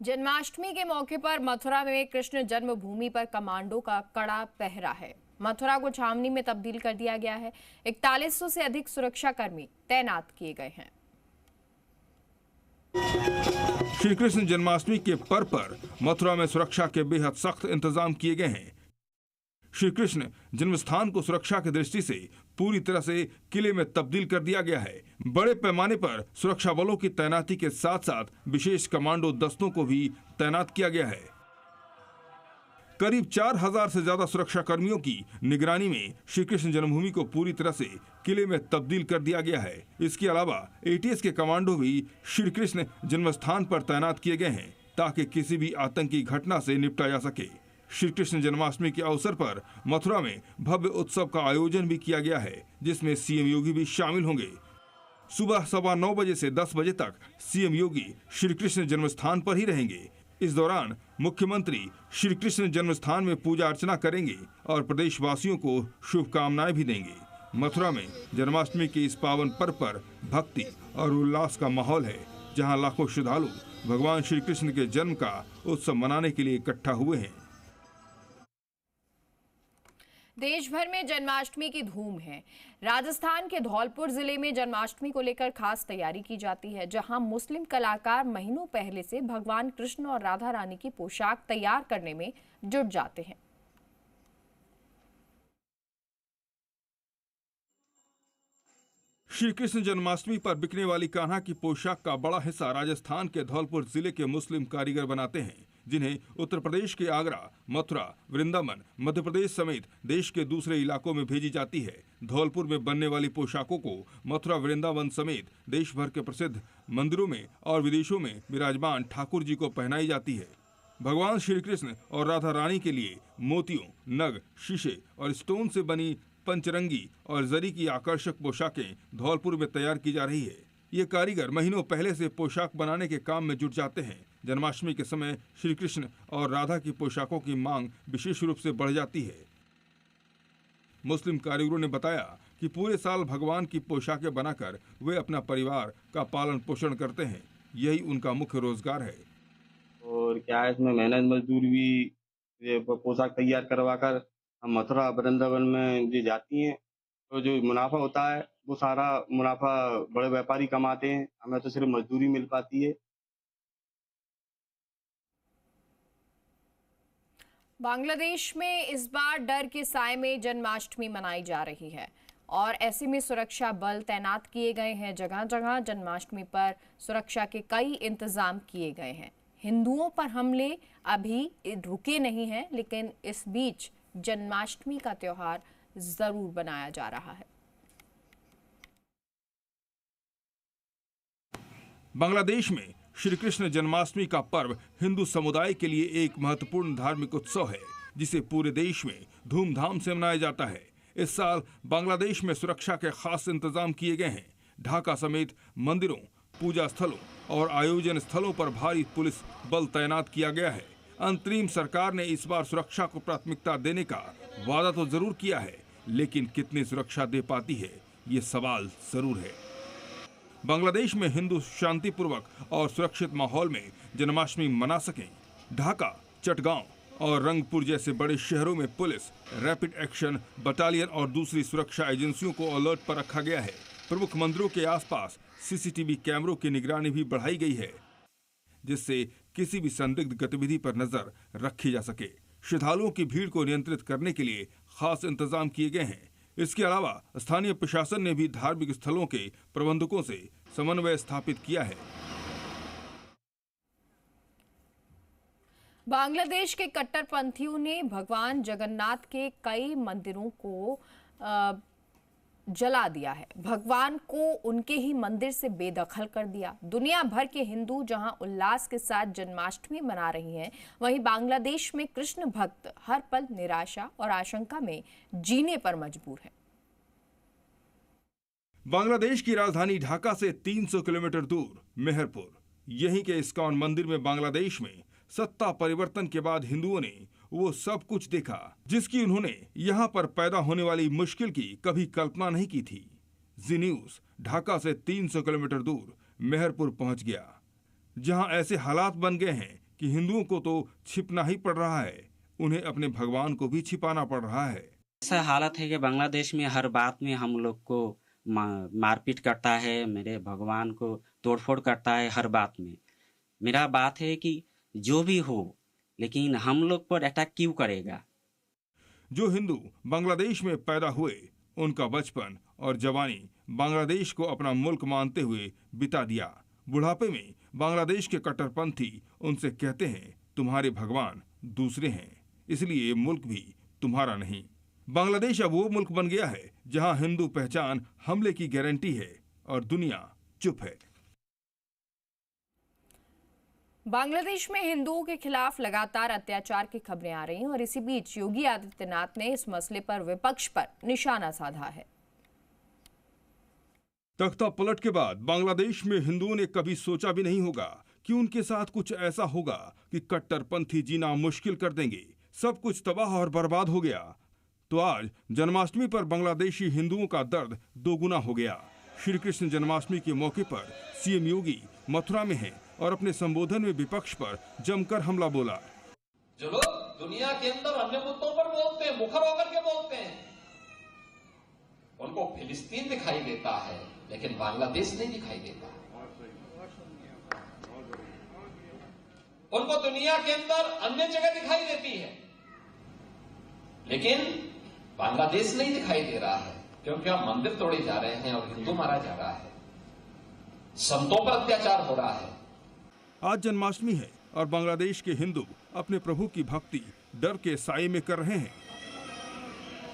जन्माष्टमी के मौके पर मथुरा में कृष्ण जन्मभूमि पर कमांडो का कड़ा पहरा है। मथुरा को छावनी में तब्दील कर दिया गया है। 4100 से अधिक सुरक्षाकर्मी तैनात किए गए हैं। श्री कृष्ण जन्माष्टमी के पर्व पर मथुरा में सुरक्षा के बेहद सख्त इंतजाम किए गए हैं। श्री कृष्ण जन्म स्थान को सुरक्षा की दृष्टि से पूरी तरह से किले में तब्दील कर दिया गया है। बड़े पैमाने पर सुरक्षा बलों की तैनाती के साथ साथ विशेष कमांडो दस्तों को भी तैनात किया गया है। करीब 4000 से ज्यादा सुरक्षा कर्मियों की निगरानी में श्री कृष्ण जन्मभूमि को पूरी तरह से किले में तब्दील कर दिया गया है। इसके अलावा एटीएस के कमांडो भी श्री कृष्ण जन्म स्थान पर तैनात किए गए हैं ताकि किसी भी आतंकी घटना से निपटा जा सके। श्री कृष्ण जन्माष्टमी के अवसर पर मथुरा में भव्य उत्सव का आयोजन भी किया गया है, जिसमें सीएम योगी भी शामिल होंगे। सुबह 9:15 बजे से 10 बजे तक सीएम योगी श्री कृष्ण जन्म स्थान पर ही रहेंगे। इस दौरान मुख्यमंत्री श्री कृष्ण जन्म स्थान में पूजा अर्चना करेंगे और प्रदेशवासियों को शुभकामनाएं भी देंगे। मथुरा में जन्माष्टमी के इस पावन पर्व पर भक्ति और उल्लास का माहौल है, जहां लाखों श्रद्धालु भगवान श्री कृष्ण के जन्म का उत्सव मनाने के लिए इकट्ठा हुए हैं। देश भर में जन्माष्टमी की धूम है। राजस्थान के धौलपुर जिले में जन्माष्टमी को लेकर खास तैयारी की जाती है, जहां मुस्लिम कलाकार महीनों पहले से भगवान कृष्ण और राधा रानी की पोशाक तैयार करने में जुट जाते हैं। श्री कृष्ण जन्माष्टमी पर बिकने वाली कान्हा की पोशाक का बड़ा हिस्सा राजस्थान के धौलपुर जिले के मुस्लिम कारीगर बनाते हैं, जिन्हें उत्तर प्रदेश के आगरा, मथुरा, वृंदावन, मध्य प्रदेश समेत देश के दूसरे इलाकों में भेजी जाती है। धौलपुर में बनने वाली पोशाकों को मथुरा, वृंदावन समेत देश भर के प्रसिद्ध मंदिरों में और विदेशों में विराजमान ठाकुर जी को पहनाई जाती है। भगवान श्री कृष्ण और राधा रानी के लिए मोतियों, नग, शीशे और स्टोन से बनी पंचरंगी और जरी की आकर्षक पोशाकें धौलपुर में तैयार की जा रही है। ये कारीगर महीनों पहले से पोशाक बनाने के काम में जुट जाते हैं। जन्माष्टमी के समय श्री कृष्ण और राधा की पोशाकों की मांग विशेष रूप से बढ़ जाती है। मुस्लिम कारीगरों ने बताया कि पूरे साल भगवान की पोशाकें बनाकर वे अपना परिवार का पालन पोषण करते हैं। यही उनका मुख्य रोजगार है। और क्या है, इसमें मेहनत मजदूर भी पोशाक तैयार करवाकर हम मथुरा, वृंदावन में जो जाती हैं, तो जो मुनाफा होता है वो सारा मुनाफा बड़े व्यापारी कमाते हैं। हमें तो सिर्फ मजदूरी मिल पाती है। बांग्लादेश में इस बार डर के साए में जन्माष्टमी मनाई जा रही है और ऐसे में सुरक्षा बल तैनात किए गए हैं। जगह जगह जन्माष्टमी पर सुरक्षा के कई इंतजाम किए गए हैं। हिंदुओं पर हमले अभी रुके नहीं हैं, लेकिन इस बीच जन्माष्टमी का त्योहार जरूर बनाया जा रहा है। बांग्लादेश में श्री कृष्ण जन्माष्टमी का पर्व हिंदू समुदाय के लिए एक महत्वपूर्ण धार्मिक उत्सव है, जिसे पूरे देश में धूमधाम से मनाया जाता है। इस साल बांग्लादेश में सुरक्षा के खास इंतजाम किए गए हैं। ढाका समेत मंदिरों, पूजा स्थलों और आयोजन स्थलों पर भारी पुलिस बल तैनात किया गया है। अंतरिम सरकार ने इस बार सुरक्षा को प्राथमिकता देने का वादा तो जरूर किया है, लेकिन कितनी सुरक्षा दे पाती है, ये सवाल जरूर है। बांग्लादेश में हिंदू शांतिपूर्वक और सुरक्षित माहौल में जन्माष्टमी मना सकें। ढाका, चटगांव और रंगपुर जैसे बड़े शहरों में पुलिस, रैपिड एक्शन बटालियन और दूसरी सुरक्षा एजेंसियों को अलर्ट पर रखा गया है। प्रमुख मंदिरों के आसपास सीसीटीवी कैमरों की निगरानी भी बढ़ाई गई है, जिससे किसी भी संदिग्ध गतिविधि पर नजर रखी जा सके। श्रद्धालुओं की भीड़ को नियंत्रित करने के लिए खास इंतजाम किए गए हैं। इसके अलावा स्थानीय प्रशासन ने भी धार्मिक स्थलों के प्रबंधकों से समन्वय स्थापित किया है। बांग्लादेश के कट्टरपंथियों ने भगवान जगन्नाथ के कई मंदिरों को जला दिया है। भगवान को उनके ही मंदिर से बेदखल कर दिया। दुनिया भर के हिंदू जहां उल्लास के साथ जन्माष्टमी मना रही हैं, वहीं बांग्लादेश में कृष्ण भक्त हर पल निराशा और आशंका में जीने पर मजबूर हैं। बांग्लादेश की राजधानी ढाका से 300 किलोमीटर दूर मेहरपुर, यहीं के इस्कॉन मंदिर में बांग्लादेश में सत्ता परिवर्तन के बाद हिंदुओं ने वो सब कुछ देखा जिसकी उन्होंने यहाँ पर पैदा होने वाली मुश्किल की कभी कल्पना नहीं की थी। जी न्यूज ढाका से 300 किलोमीटर दूर मेहरपुर पहुंच गया, जहां ऐसे हालात बन गए हैं कि हिंदुओं को तो छिपना ही पड़ रहा है, उन्हें अपने भगवान को भी छिपाना पड़ रहा है। ऐसा हालत है कि बांग्लादेश में हर बात में हम लोग को मारपीट करता है, मेरे भगवान को तोड़फोड़ करता है हर बात में। मेरा बात है कि जो भी हो, लेकिन हम लोग पर अटैक क्यों करेगा? जो हिंदू बांग्लादेश में पैदा हुए, उनका बचपन और जवानी बांग्लादेश को अपना मुल्क मानते हुए बिता दिया। बुढ़ापे में बांग्लादेश के कट्टरपंथी उनसे कहते हैं तुम्हारे भगवान दूसरे हैं, इसलिए ये मुल्क भी तुम्हारा नहीं। बांग्लादेश अब वो मुल्क बन गया है जहां हिंदू पहचान हमले की गारंटी है और दुनिया चुप है। बांग्लादेश में हिंदुओं के खिलाफ लगातार अत्याचार की खबरें आ रही हैं और इसी बीच योगी आदित्यनाथ ने इस मसले पर विपक्ष पर निशाना साधा है। तख्ता पलट के बाद बांग्लादेश में हिंदुओं ने कभी सोचा भी नहीं होगा कि उनके साथ कुछ ऐसा होगा कि कट्टरपंथी जीना मुश्किल कर देंगे। सब कुछ तबाह और बर्बाद हो गया। तो आज जन्माष्टमी पर बांग्लादेशी हिंदुओं का दर्द दोगुना हो गया। श्री कृष्ण जन्माष्टमी के मौके पर सीएम योगी मथुरा में हैं और अपने संबोधन में विपक्ष पर जमकर हमला बोला। जो लोग दुनिया के अंदर अन्य मुद्दों पर बोलते हैं, मुखर होकर के बोलते हैं, उनको फिलिस्तीन दिखाई देता है लेकिन बांग्लादेश नहीं दिखाई देता। उनको दुनिया के अंदर अन्य जगह दिखाई देती है लेकिन बांग्लादेश नहीं दिखाई दे रहा है, क्योंकि अब मंदिर तोड़े जा रहे हैं और हिंदू मारा जा रहा है, संतों पर अत्याचार हो रहा है। आज जन्माष्टमी है और बांग्लादेश के हिंदू अपने प्रभु की भक्ति डर के साये में कर रहे हैं।